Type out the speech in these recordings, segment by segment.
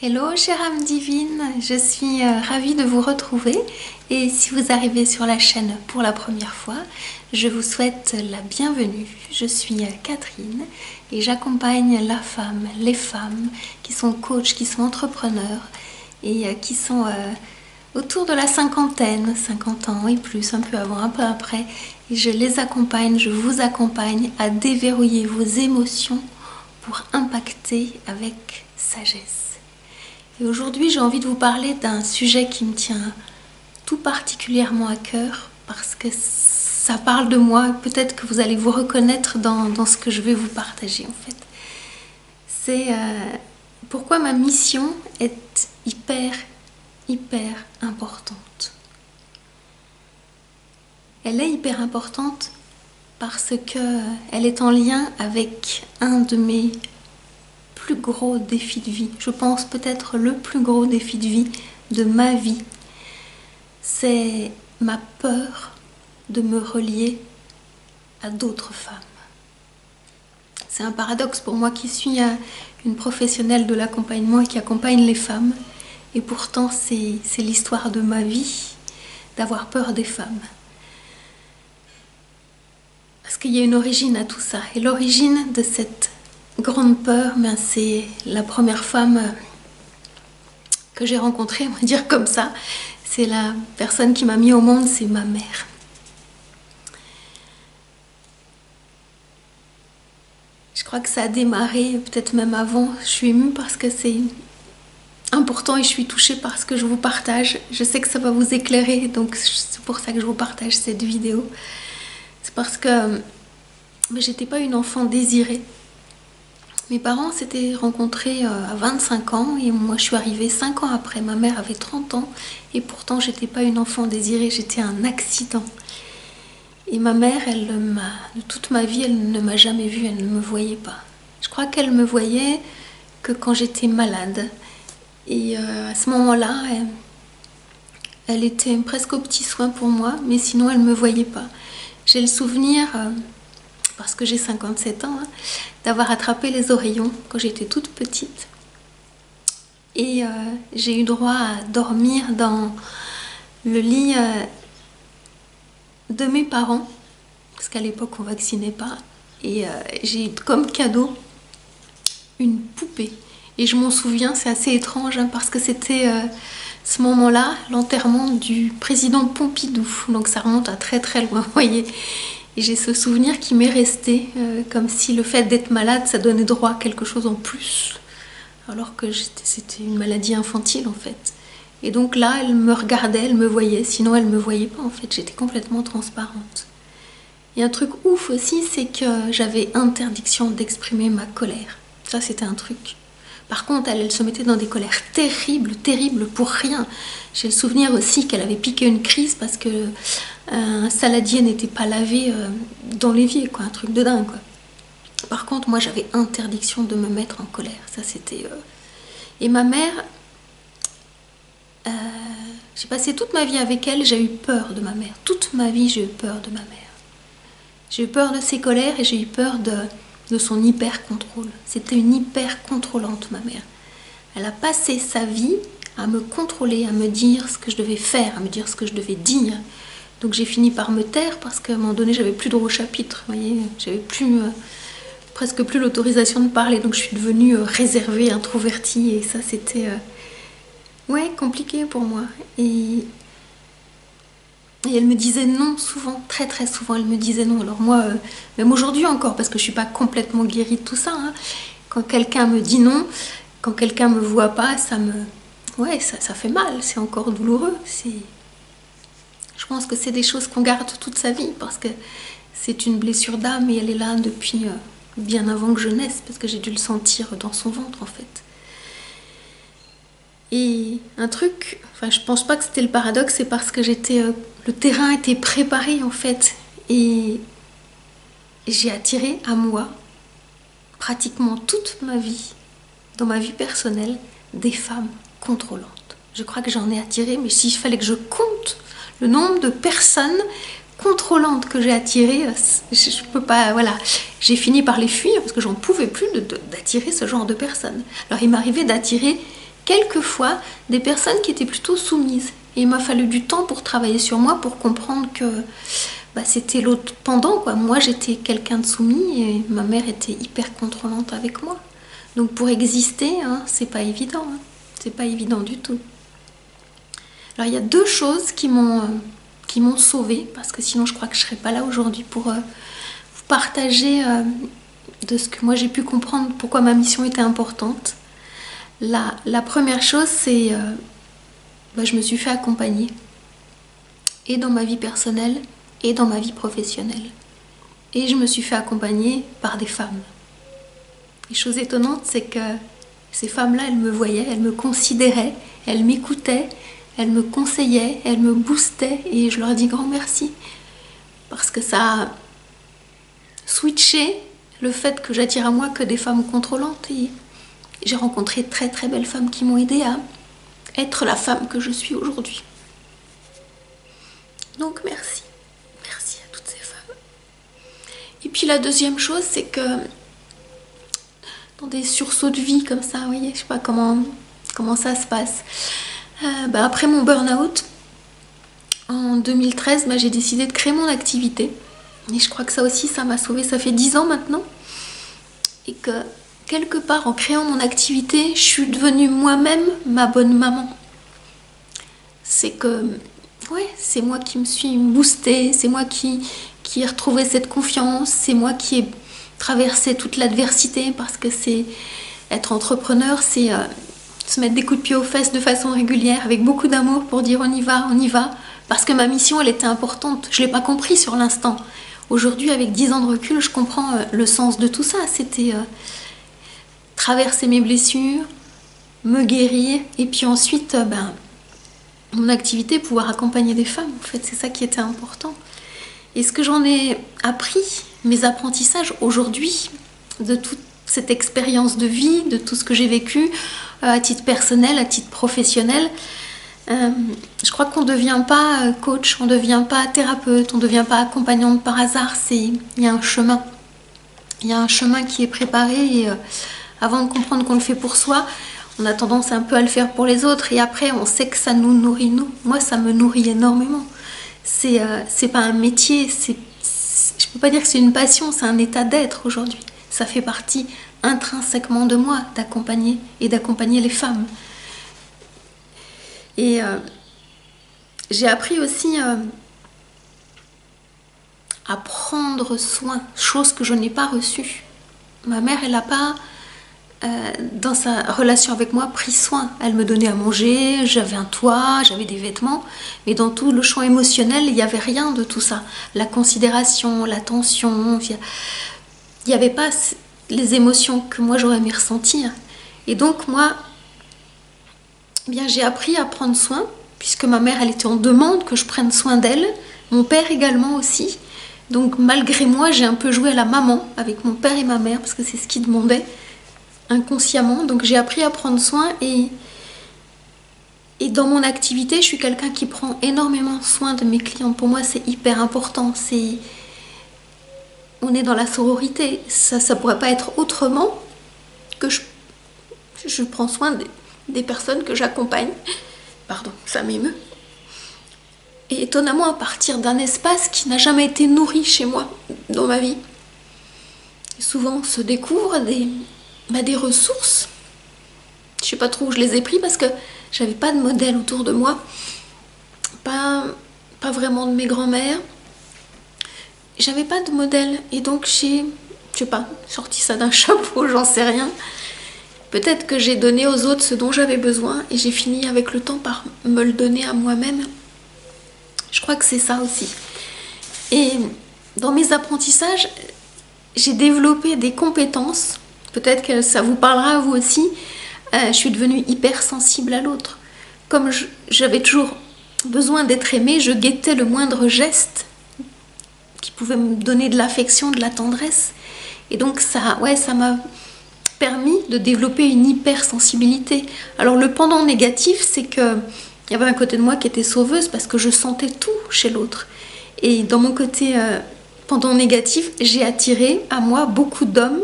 Hello chère âme divine, je suis ravie de vous retrouver et si vous arrivez sur la chaîne pour la première fois, je vous souhaite la bienvenue. Je suis Catherine et j'accompagne la femme, les femmes qui sont coachs, qui sont entrepreneurs et qui sont autour de la cinquantaine, 50 ans et plus, un peu avant, un peu après. Et je les accompagne, je vous accompagne à déverrouiller vos émotions pour impacter avec sagesse. Et aujourd'hui, j'ai envie de vous parler d'un sujet qui me tient tout particulièrement à cœur parce que ça parle de moi. Peut-être que vous allez vous reconnaître dans ce que je vais vous partager en fait. C'est pourquoi ma mission est hyper importante. Elle est hyper importante parce qu'elle est en lien avec un de mes plus gros défi de vie. Je pense peut-être le plus gros défi de vie de ma vie. C'est ma peur de me relier à d'autres femmes. C'est un paradoxe pour moi qui suis une professionnelle de l'accompagnement et qui accompagne les femmes. Et pourtant, c'est l'histoire de ma vie d'avoir peur des femmes. Parce qu'il y a une origine à tout ça. Et l'origine de cette grande peur, mais c'est la première femme que j'ai rencontrée, on va dire comme ça. C'est la personne qui m'a mis au monde, c'est ma mère. Je crois que ça a démarré peut-être même avant. Je suis émue parce que c'est important et je suis touchée par ce que je vous partage. Je sais que ça va vous éclairer, donc c'est pour ça que je vous partage cette vidéo. C'est parce que j'étais pas une enfant désirée. Mes parents s'étaient rencontrés à 25 ans et moi je suis arrivée 5 ans après. Ma mère avait 30 ans et pourtant j'étais pas une enfant désirée, j'étais un accident. Et ma mère, de toute ma vie, elle ne m'a jamais vue, elle ne me voyait pas. Je crois qu'elle me voyait que quand j'étais malade. Et à ce moment-là, elle était presque aux petits soins pour moi, mais sinon elle ne me voyait pas. J'ai le souvenir, parce que j'ai 57 ans, d'avoir attrapé les oreillons quand j'étais toute petite. Et j'ai eu droit à dormir dans le lit de mes parents, parce qu'à l'époque on vaccinait pas. Et j'ai eu comme cadeau une poupée. Et je m'en souviens, c'est assez étrange, parce que c'était ce moment-là, l'enterrement du président Pompidou. Donc ça remonte à très loin, vous voyez. Et j'ai ce souvenir qui m'est resté, comme si le fait d'être malade, ça donnait droit à quelque chose en plus. Alors que c'était une maladie infantile en fait. Et donc là, elle me regardait, elle me voyait, sinon elle ne me voyait pas en fait. J'étais complètement transparente. Et un truc ouf aussi, c'est que j'avais interdiction d'exprimer ma colère. Ça, c'était un truc. Par contre, elle se mettait dans des colères terribles pour rien. J'ai le souvenir aussi qu'elle avait piqué une crise parce que un saladier n'était pas lavé dans l'évier, quoi, un truc de dingue, quoi. Par contre, moi, j'avais interdiction de me mettre en colère. Ça, c'était... Et ma mère, j'ai passé toute ma vie avec elle, j'ai eu peur de ma mère. Toute ma vie, j'ai eu peur de ma mère. J'ai eu peur de ses colères et j'ai eu peur de son hyper-contrôle. C'était une hyper-contrôlante, ma mère. Elle a passé sa vie à me contrôler, à me dire ce que je devais faire, à me dire ce que je devais dire. Donc j'ai fini par me taire parce qu'à un moment donné, j'avais plus droit au chapitre. Vous voyez, j'avais presque plus l'autorisation de parler. Donc je suis devenue réservée, introvertie. Et ça, c'était ouais, compliqué pour moi. Et elle me disait non souvent, très souvent, elle me disait non. Alors moi, même aujourd'hui encore, parce que je suis pas complètement guérie de tout ça, quand quelqu'un me dit non, quand quelqu'un me voit pas, ouais, ça fait mal, c'est encore douloureux. Je pense que c'est des choses qu'on garde toute sa vie, parce que c'est une blessure d'âme et elle est là depuis bien avant que je naisse, parce que j'ai dû le sentir dans son ventre en fait. Et un truc, enfin je pense pas que c'était le paradoxe, c'est parce que le terrain était préparé en fait. Et j'ai attiré à moi, pratiquement toute ma vie, dans ma vie personnelle, des femmes contrôlantes. Je crois que j'en ai attiré, mais s'il fallait que je compte le nombre de personnes contrôlantes que j'ai attirées, je peux pas, voilà. J'ai fini par les fuir parce que j'en pouvais plus d'attirer ce genre de personnes. Alors il m'arrivait d'attirer quelquefois des personnes qui étaient plutôt soumises. Et il m'a fallu du temps pour travailler sur moi, pour comprendre que c'était l'autre pendant, quoi. Moi, j'étais quelqu'un de soumis et ma mère était hyper contrôlante avec moi. Donc pour exister, hein, c'est pas évident. Hein. C'est pas évident du tout. Alors il y a deux choses qui m'ont sauvée, parce que sinon je crois que je serais pas là aujourd'hui pour vous partager de ce que moi j'ai pu comprendre, pourquoi ma mission était importante. La première chose, c'est je me suis fait accompagner, et dans ma vie personnelle, et dans ma vie professionnelle. Et je me suis fait accompagner par des femmes. Et chose étonnante, c'est que ces femmes-là, elles me voyaient, elles me considéraient, elles m'écoutaient, elles me conseillaient, elles me boostaient, et je leur dis grand merci. Parce que ça a switché le fait que j'attire à moi que des femmes contrôlantes, et j'ai rencontré de très très belles femmes qui m'ont aidée à être la femme que je suis aujourd'hui. Donc merci. Merci à toutes ces femmes. Et puis la deuxième chose, c'est que dans des sursauts de vie comme ça, vous voyez, je sais pas comment ça se passe. Après mon burn-out, en 2013, j'ai décidé de créer mon activité. Et je crois que ça aussi, ça m'a sauvée. Ça fait 10 ans maintenant. Et que quelque part, en créant mon activité, je suis devenue moi-même ma bonne maman. C'est que, ouais, c'est moi qui me suis boostée, c'est moi qui ai retrouvé cette confiance, c'est moi qui ai traversé toute l'adversité, parce que c'est être entrepreneur, c'est se mettre des coups de pied aux fesses de façon régulière, avec beaucoup d'amour pour dire on y va, parce que ma mission, elle était importante. Je ne l'ai pas compris sur l'instant. Aujourd'hui, avec 10 ans de recul, je comprends le sens de tout ça. C'était traverser mes blessures, me guérir, et puis ensuite, mon activité, pouvoir accompagner des femmes. En fait, c'est ça qui était important. Et ce que j'en ai appris, mes apprentissages aujourd'hui, de toute cette expérience de vie, de tout ce que j'ai vécu, à titre personnel, à titre professionnel, je crois qu'on ne devient pas coach, on ne devient pas thérapeute, on ne devient pas accompagnante par hasard. Il y a un chemin. Il y a un chemin qui est préparé, et avant de comprendre qu'on le fait pour soi, on a tendance un peu à le faire pour les autres, et après on sait que ça nous nourrit nous. Moi, ça me nourrit énormément. C'est pas un métier, je peux pas dire que c'est une passion, c'est un état d'être aujourd'hui. Ça fait partie intrinsèquement de moi d'accompagner et d'accompagner les femmes. Et j'ai appris aussi à prendre soin, chose que je n'ai pas reçue. Ma mère, elle n'a pas, dans sa relation avec moi, pris soin. Elle me donnait à manger, j'avais un toit, j'avais des vêtements, mais dans tout le champ émotionnel, il n'y avait rien de tout ça. La considération, l'attention, il n'y avait pas les émotions que moi j'aurais aimé ressentir. Et donc moi, j'ai appris à prendre soin, puisque ma mère, elle était en demande que je prenne soin d'elle, mon père également aussi. Donc malgré moi, j'ai un peu joué à la maman avec mon père et ma mère, parce que c'est ce qu'ils demandaient inconsciemment. Donc j'ai appris à prendre soin, et dans mon activité, je suis quelqu'un qui prend énormément soin de mes clientes. Pour moi, c'est hyper important. On est dans la sororité. Ça pourrait pas être autrement que je prends soin des personnes que j'accompagne. Pardon, ça m'émeut. Et étonnamment, à partir d'un espace qui n'a jamais été nourri chez moi dans ma vie. Et souvent, on se découvre des ressources. Je sais pas trop où je les ai pris, parce que j'avais pas de modèle autour de moi. Pas vraiment de mes grands-mères. J'avais pas de modèle, et donc je sais pas, sorti ça d'un chapeau, j'en sais rien. Peut-être que j'ai donné aux autres ce dont j'avais besoin, et j'ai fini avec le temps par me le donner à moi-même. Je crois que c'est ça aussi. Et dans mes apprentissages, j'ai développé des compétences. Peut-être que ça vous parlera à vous aussi. Je suis devenue hyper sensible à l'autre. Comme j'avais toujours besoin d'être aimée, je guettais le moindre geste qui pouvait me donner de l'affection, de la tendresse. Et donc ça m'a permis de développer une hypersensibilité. Alors le pendant négatif, c'est que il y avait un côté de moi qui était sauveuse, parce que je sentais tout chez l'autre. Et dans mon côté pendant négatif, j'ai attiré à moi beaucoup d'hommes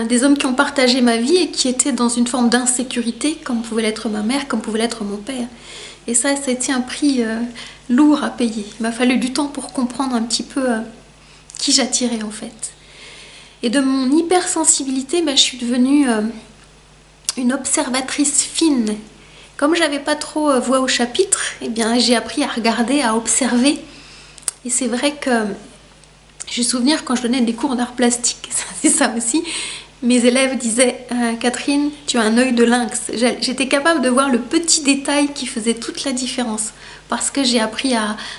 des hommes qui ont partagé ma vie et qui étaient dans une forme d'insécurité, comme pouvait l'être ma mère, comme pouvait l'être mon père. Et ça a été un prix lourd à payer. Il m'a fallu du temps pour comprendre un petit peu qui j'attirais en fait. Et de mon hypersensibilité, je suis devenue une observatrice fine. Comme j'avais pas trop voix au chapitre, eh bien j'ai appris à regarder, à observer. Et c'est vrai que j'ai souvenir quand je donnais des cours d'art plastique, c'est ça aussi, mes élèves disaient Catherine, tu as un œil de lynx. J'étais capable de voir le petit détail qui faisait toute la différence parce que j'ai appris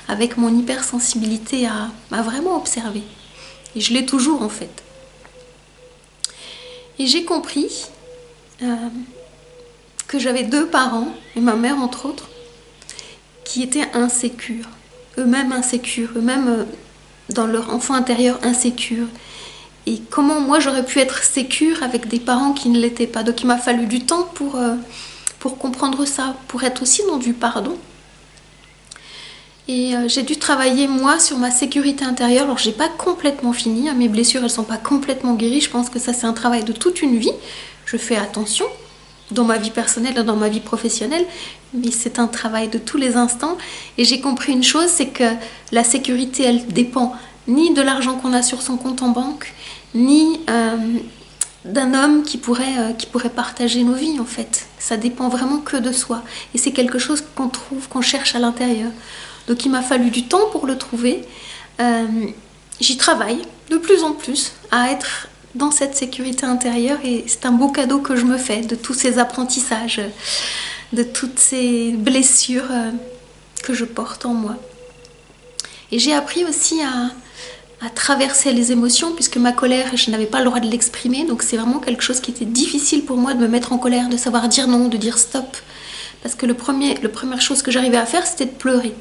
avec mon hypersensibilité à vraiment observer. Et je l'ai toujours en fait. Et j'ai compris que j'avais 2 parents, et ma mère entre autres, qui étaient insécures, eux-mêmes dans leur enfant intérieur insécure. Et comment moi j'aurais pu être sécure avec des parents qui ne l'étaient pas. Donc il m'a fallu du temps pour comprendre ça, pour être aussi dans du pardon. Et j'ai dû travailler moi sur ma sécurité intérieure. Alors j'ai pas complètement fini, mes blessures elles sont pas complètement guéries. Je pense que ça c'est un travail de toute une vie. Je fais attention dans ma vie personnelle et dans ma vie professionnelle, mais c'est un travail de tous les instants. Et j'ai compris une chose, c'est que la sécurité elle dépend ni de l'argent qu'on a sur son compte en banque, ni d'un homme qui pourrait partager nos vies en fait. Ça dépend vraiment que de soi. Et c'est quelque chose qu'on trouve, qu'on cherche à l'intérieur. Donc il m'a fallu du temps pour le trouver. J'y travaille de plus en plus à être dans cette sécurité intérieure et c'est un beau cadeau que je me fais de tous ces apprentissages, de toutes ces blessures que je porte en moi. Et j'ai appris aussi à traverser les émotions puisque ma colère, je n'avais pas le droit de l'exprimer, donc c'est vraiment quelque chose qui était difficile pour moi de me mettre en colère, de savoir dire non, de dire stop. Parce que la première chose que j'arrivais à faire, c'était de pleurer.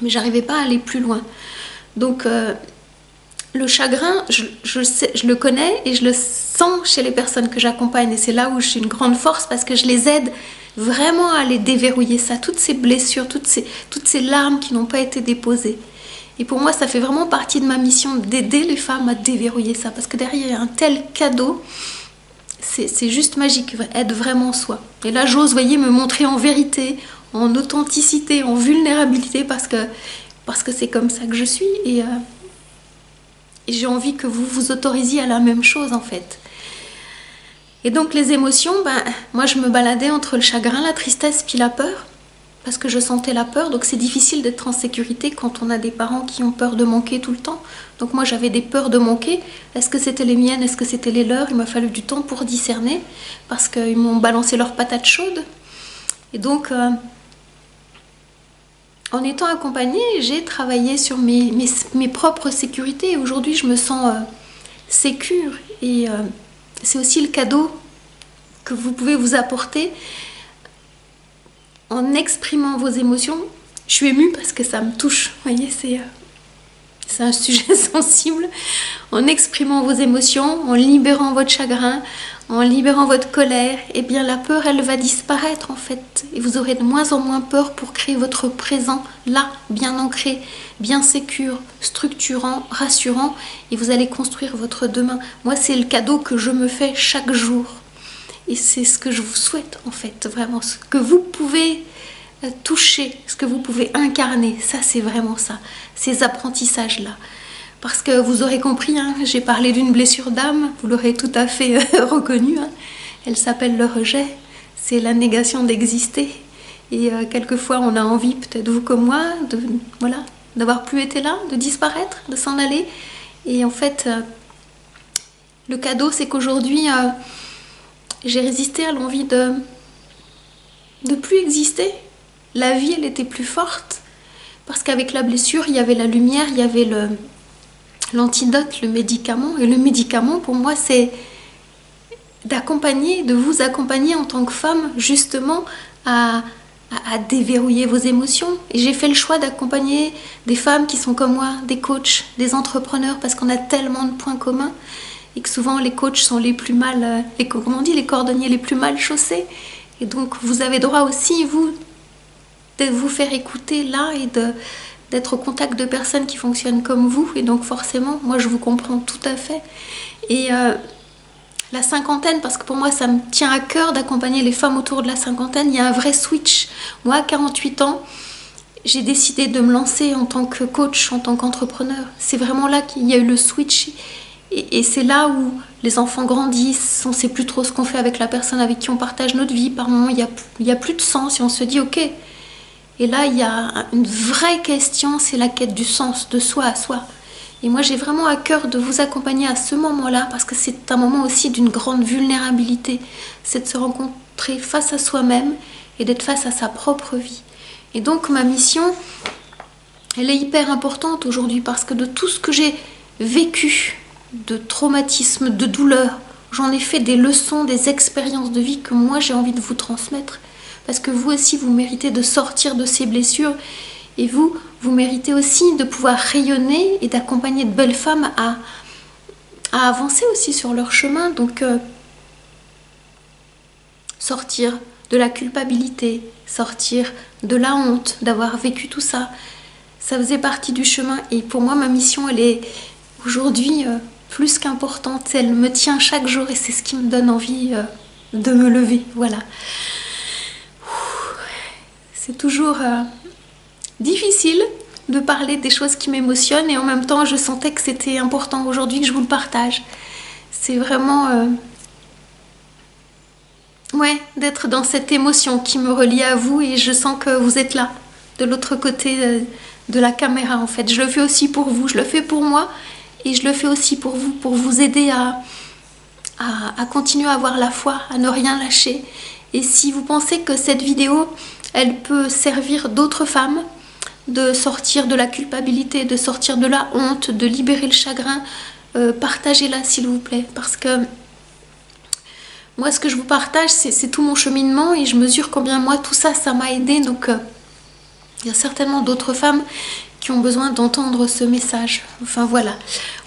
Mais j'arrivais pas à aller plus loin. Donc le chagrin, je le connais et je le sens chez les personnes que j'accompagne. Et c'est là où j'ai une grande force parce que je les aide vraiment à les déverrouiller ça. Toutes ces blessures, toutes ces larmes qui n'ont pas été déposées. Et pour moi, ça fait vraiment partie de ma mission d'aider les femmes à déverrouiller ça. Parce que derrière, il y a un tel cadeau. C'est juste magique, être vraiment soi. Et là, j'ose, voyez, me montrer en vérité, en authenticité, en vulnérabilité, parce que c'est comme ça que je suis. Et j'ai envie que vous vous autorisiez à la même chose, en fait. Et donc, les émotions, moi, je me baladais entre le chagrin, la tristesse, puis la peur, parce que je sentais la peur. Donc, c'est difficile d'être en sécurité quand on a des parents qui ont peur de manquer tout le temps. Donc, moi, j'avais des peurs de manquer. Est-ce que c'était les miennes? Est-ce que c'était les leurs? Il m'a fallu du temps pour discerner, parce qu'ils m'ont balancé leurs patates chaudes. Et donc, en étant accompagnée, j'ai travaillé sur mes propres sécurités. Aujourd'hui, je me sens sécure. Et c'est aussi le cadeau que vous pouvez vous apporter en exprimant vos émotions. Je suis émue parce que ça me touche. Vous voyez, c'est un sujet sensible. En exprimant vos émotions, en libérant votre chagrin, en libérant votre colère, eh bien la peur, elle va disparaître en fait. Et vous aurez de moins en moins peur pour créer votre présent là, bien ancré, bien sécure, structurant, rassurant. Et vous allez construire votre demain. Moi, c'est le cadeau que je me fais chaque jour. Et c'est ce que je vous souhaite en fait, vraiment. Ce que vous pouvez toucher, ce que vous pouvez incarner, ça c'est vraiment ça. Ces apprentissages-là. Parce que vous aurez compris, hein, j'ai parlé d'une blessure d'âme, vous l'aurez tout à fait reconnue. Hein. Elle s'appelle le rejet, c'est la négation d'exister. Et quelquefois on a envie, peut-être vous comme moi, d'avoir plus été là, de disparaître, de s'en aller. Et en fait, le cadeau c'est qu'aujourd'hui, j'ai résisté à l'envie de plus exister. La vie, elle était plus forte. Parce qu'avec la blessure, il y avait la lumière, il y avait l'antidote, le médicament. Et le médicament, pour moi, c'est de vous accompagner en tant que femme, justement, à déverrouiller vos émotions. Et j'ai fait le choix d'accompagner des femmes qui sont comme moi, des coachs, des entrepreneurs, parce qu'on a tellement de points communs. Et que souvent, les coachs sont les plus mal, les cordonniers les plus mal chaussés. Et donc, vous avez droit aussi, vous, de vous faire écouter là et d'être au contact de personnes qui fonctionnent comme vous. Et donc forcément, moi je vous comprends tout à fait. Et la cinquantaine, parce que pour moi ça me tient à cœur d'accompagner les femmes autour de la cinquantaine, il y a un vrai switch. Moi à 48 ans, j'ai décidé de me lancer en tant que coach, en tant qu'entrepreneur. C'est vraiment là qu'il y a eu le switch. Et c'est là où les enfants grandissent, on ne sait plus trop ce qu'on fait avec la personne avec qui on partage notre vie. Par moments, il y a plus de sens et on se dit ok. Et là, il y a une vraie question, c'est la quête du sens, de soi à soi. Et moi, j'ai vraiment à cœur de vous accompagner à ce moment-là, parce que c'est un moment aussi d'une grande vulnérabilité. C'est de se rencontrer face à soi-même et d'être face à sa propre vie. Et donc, ma mission, elle est hyper importante aujourd'hui, parce que de tout ce que j'ai vécu, de traumatisme, de douleur, j'en ai fait des leçons, des expériences de vie que moi, j'ai envie de vous transmettre. Parce que vous aussi, vous méritez de sortir de ces blessures. Et vous méritez aussi de pouvoir rayonner et d'accompagner de belles femmes à avancer aussi sur leur chemin. Donc, sortir de la culpabilité, sortir de la honte d'avoir vécu tout ça. Ça faisait partie du chemin. Et pour moi, ma mission, elle est aujourd'hui plus qu'importante. Elle me tient chaque jour et c'est ce qui me donne envie de me lever. Voilà. C'est toujours difficile de parler des choses qui m'émotionnent et en même temps je sentais que c'était important aujourd'hui que je vous le partage. C'est vraiment d'être dans cette émotion qui me relie à vous et je sens que vous êtes là, de l'autre côté de la caméra en fait. Je le fais aussi pour vous, je le fais pour moi et je le fais aussi pour vous aider à continuer à avoir la foi, à ne rien lâcher. Et si vous pensez que cette vidéo elle peut servir d'autres femmes de sortir de la culpabilité, de sortir de la honte, de libérer le chagrin, partagez-la s'il vous plaît. Parce que moi, ce que je vous partage, c'est tout mon cheminement et je mesure combien moi, tout ça, ça m'a aidé. Donc, il y a certainement d'autres femmes qui ont besoin d'entendre ce message. Enfin, voilà.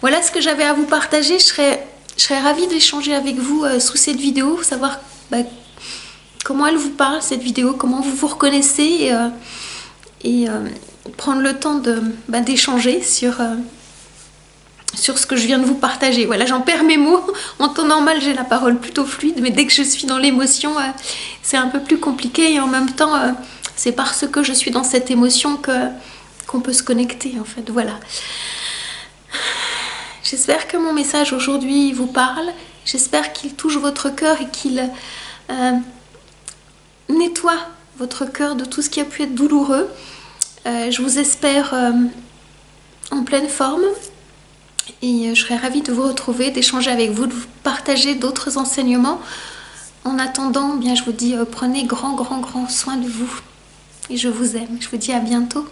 Voilà ce que j'avais à vous partager. Je serais ravie d'échanger avec vous sous cette vidéo, savoir comment elle vous parle cette vidéo, comment vous vous reconnaissez et prendre le temps d'échanger sur ce que je viens de vous partager. Voilà, j'en perds mes mots. En temps normal, j'ai la parole plutôt fluide, mais dès que je suis dans l'émotion, c'est un peu plus compliqué et en même temps, c'est parce que je suis dans cette émotion qu'on peut se connecter en fait. Voilà. J'espère que mon message aujourd'hui vous parle. J'espère qu'il touche votre cœur et qu'il nettoie votre cœur de tout ce qui a pu être douloureux. Je vous espère en pleine forme et je serais ravie de vous retrouver, d'échanger avec vous, de vous partager d'autres enseignements. En attendant, bien, je vous dis prenez grand soin de vous et je vous aime. Je vous dis à bientôt.